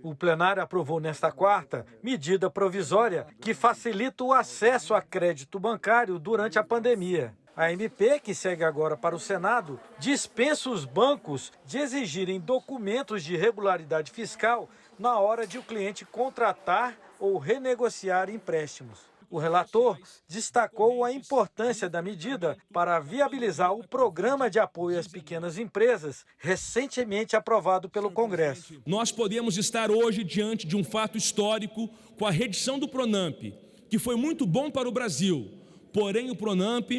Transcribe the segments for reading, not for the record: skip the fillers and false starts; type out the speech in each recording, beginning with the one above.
O plenário aprovou nesta quarta medida provisória que facilita o acesso a crédito bancário durante a pandemia. A MP, que segue agora para o Senado, dispensa os bancos de exigirem documentos de regularidade fiscal na hora de o cliente contratar ou renegociar empréstimos. O relator destacou a importância da medida para viabilizar o programa de apoio às pequenas empresas, recentemente aprovado pelo Congresso. Nós podemos estar hoje diante de um fato histórico com a redição do Pronamp, que foi muito bom para o Brasil, porém o Pronamp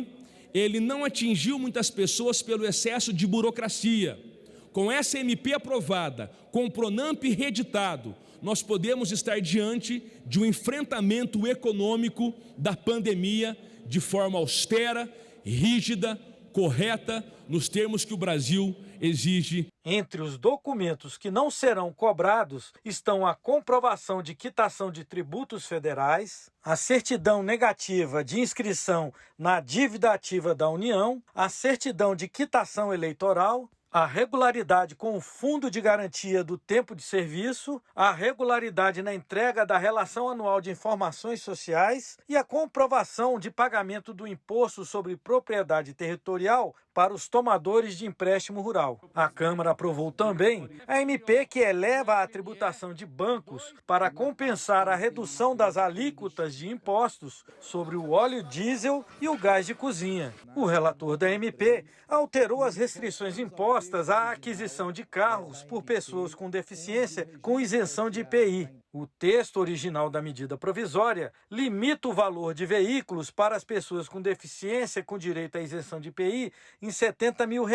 ele não atingiu muitas pessoas pelo excesso de burocracia. Com essa MP aprovada, com o Pronamp reeditado, nós podemos estar diante de um enfrentamento econômico da pandemia de forma austera, rígida, correta, nos termos que o Brasil exige. Entre os documentos que não serão cobrados estão a comprovação de quitação de tributos federais, a certidão negativa de inscrição na dívida ativa da União, a certidão de quitação eleitoral, a regularidade com o Fundo de Garantia do Tempo de Serviço, a regularidade na entrega da Relação Anual de Informações Sociais e a comprovação de pagamento do Imposto sobre Propriedade Territorial para os tomadores de empréstimo rural. A Câmara aprovou também a MP que eleva a tributação de bancos para compensar a redução das alíquotas de impostos sobre o óleo diesel e o gás de cozinha. O relator da MP alterou as restrições impostas à aquisição de carros por pessoas com deficiência com isenção de IPI. O texto original da medida provisória limita o valor de veículos para as pessoas com deficiência com direito à isenção de IPI em R$70 mil.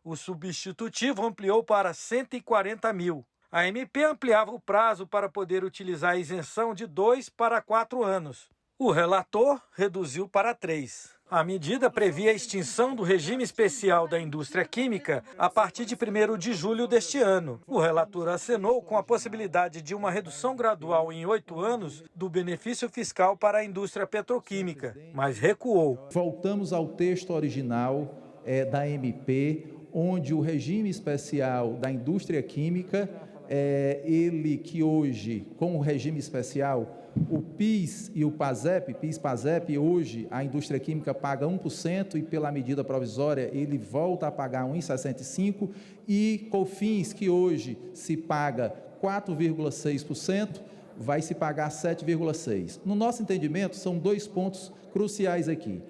O substitutivo ampliou para 140 mil. A MP ampliava o prazo para poder utilizar a isenção de 2 para 4 anos. O relator reduziu para 3. A medida previa a extinção do regime especial da indústria química a partir de 1º de julho deste ano. O relator acenou com a possibilidade de uma redução gradual em 8 anos do benefício fiscal para a indústria petroquímica, mas recuou. Voltamos ao texto original da MP, onde o regime especial da indústria química, ele que hoje, com o regime especial, o PIS e o PASEP, PIS-PASEP, hoje a indústria química paga 1% e pela medida provisória ele volta a pagar 1,65%, e COFINS, que hoje se paga 4,6%, vai se pagar 7,6%. No nosso entendimento, são 2 pontos cruciais aqui.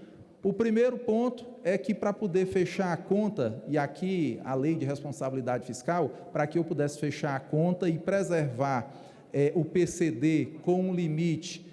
O primeiro ponto é que para poder fechar a conta, e aqui a lei de responsabilidade fiscal, para que eu pudesse fechar a conta e preservar o PCD com um limite,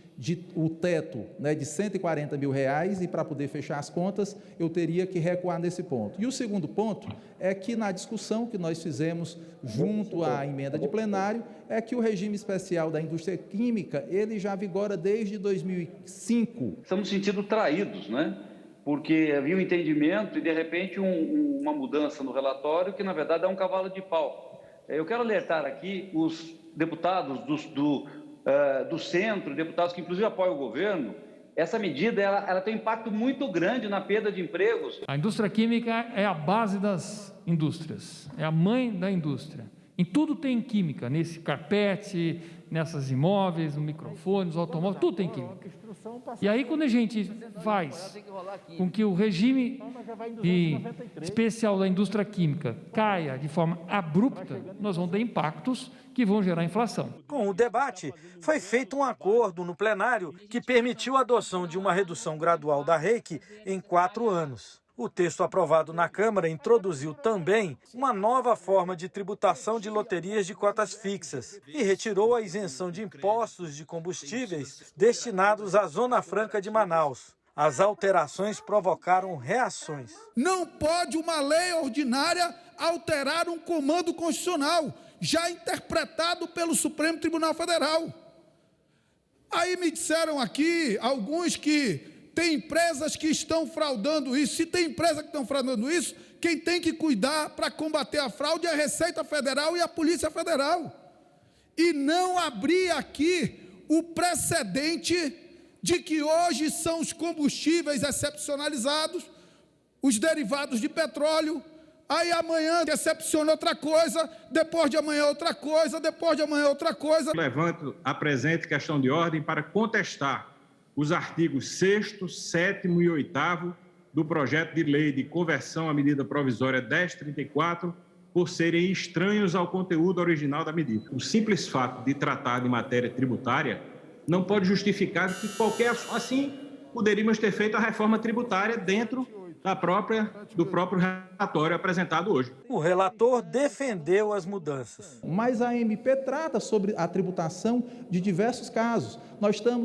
o teto, de R$140 mil, e para poder fechar as contas, eu teria que recuar nesse ponto. E o segundo ponto é que na discussão que nós fizemos junto à emenda de plenário, é que o regime especial da indústria química, ele já vigora desde 2005. Estamos sentindo traídos, né? Porque havia um entendimento e, de repente, uma mudança no relatório que, na verdade, é um cavalo de pau. Eu quero alertar aqui os deputados do centro, deputados que, inclusive, apoiam o governo. Essa medida ela tem um impacto muito grande na perda de empregos. A indústria química é a base das indústrias, é a mãe da indústria. Em tudo tem química, nesse carpete, nessas imóveis, no microfone, nos automóveis, tudo tem química. E aí, quando a gente faz com que o regime especial da indústria química caia de forma abrupta, nós vamos ter impactos que vão gerar inflação. Com o debate, foi feito um acordo no plenário que permitiu a adoção de uma redução gradual da REIQ em 4 anos. O texto aprovado na Câmara introduziu também uma nova forma de tributação de loterias de cotas fixas e retirou a isenção de impostos de combustíveis destinados à Zona Franca de Manaus. As alterações provocaram reações. Não pode uma lei ordinária alterar um comando constitucional, já interpretado pelo Supremo Tribunal Federal. Aí me disseram aqui alguns que tem empresas que estão fraudando isso. Se tem empresas que estão fraudando isso, quem tem que cuidar para combater a fraude é a Receita Federal e a Polícia Federal. E não abrir aqui o precedente de que hoje são os combustíveis excepcionalizados, os derivados de petróleo, Aí amanhã decepciona outra coisa, depois de amanhã outra coisa, depois de amanhã outra coisa. Levanto a presente questão de ordem para contestar os artigos 6º, 7º e 8º do projeto de lei de conversão à medida provisória 1034, por serem estranhos ao conteúdo original da medida. O simples fato de tratar de matéria tributária não pode justificar que qualquer... Assim, poderíamos ter feito a reforma tributária dentro do próprio relatório apresentado hoje. O relator defendeu as mudanças. Mas a MP trata sobre a tributação de diversos casos.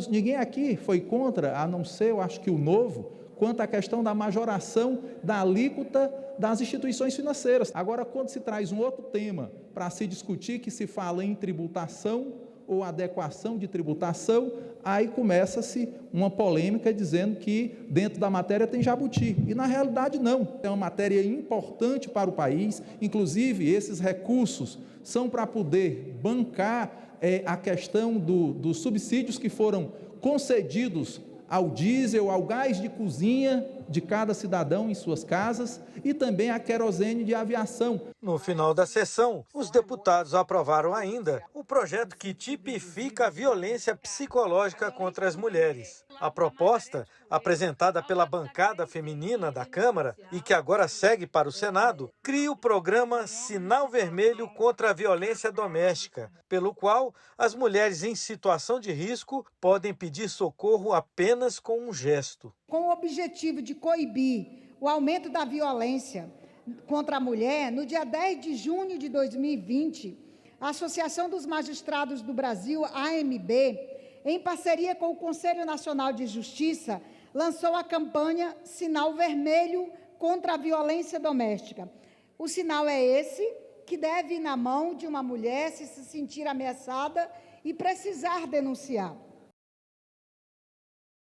Ninguém aqui foi contra, a não ser, eu acho que o Novo, quanto à questão da majoração da alíquota das instituições financeiras. Agora, quando se traz um outro tema para se discutir, que se fala em tributação ou adequação de tributação, aí começa-se uma polêmica dizendo que dentro da matéria tem jabuti, e na realidade não, é uma matéria importante para o país, inclusive esses recursos são para poder bancar a questão dos subsídios que foram concedidos ao diesel, ao gás de cozinha de cada cidadão em suas casas e também a querosene de aviação. No final da sessão, os deputados aprovaram ainda o projeto que tipifica a violência psicológica contra as mulheres. A proposta, apresentada pela bancada feminina da Câmara e que agora segue para o Senado, cria o programa Sinal Vermelho contra a Violência Doméstica, pelo qual as mulheres em situação de risco podem pedir socorro apenas com um gesto. Com o objetivo de coibir o aumento da violência contra a mulher, no dia 10 de junho de 2020, a Associação dos Magistrados do Brasil, AMB, em parceria com o Conselho Nacional de Justiça, lançou a campanha Sinal Vermelho contra a Violência Doméstica. O sinal é esse, que deve ir na mão de uma mulher se sentir ameaçada e precisar denunciar.